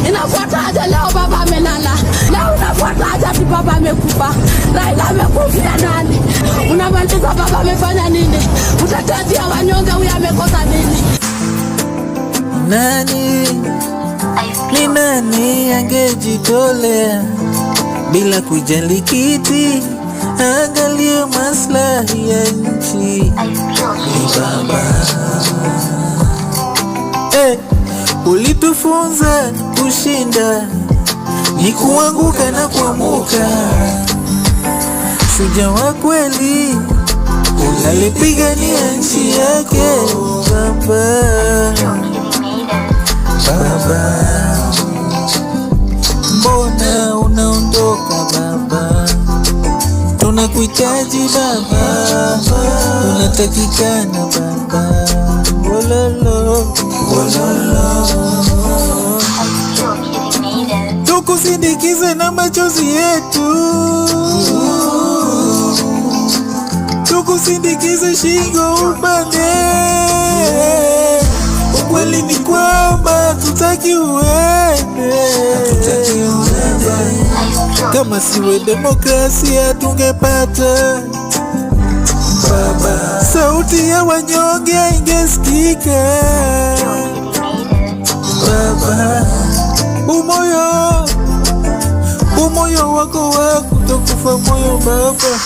Inafuataje leo baba amelala? Leo unafuataje ati baba amekufa? Raila amekufia nani? Unamaliza baba amefanya nini? Utetezi wa wanyonge huyu amekosa nini? Ni nani angejitolea bila kujali kiti, angalia maslahi ya nchi? Ni baba. Ulitufunza kushinda ni kuanguka na kuamuka. Shujaa wa kweli alipigania nchi yake. Baba, mbona unaondoka baba? Tunakuhitaji baba, tunatakikana baba. Wololo, wololo. Tukusindikize na machozi yetu, tukusindikize shingo upande. Ukweli ni kwamba tutaki uende. Kama siwe demokrasia tungepata baba, sauti ya wanyonge ingesikika baba. Umoyo wako wa kutokufa moyo baba.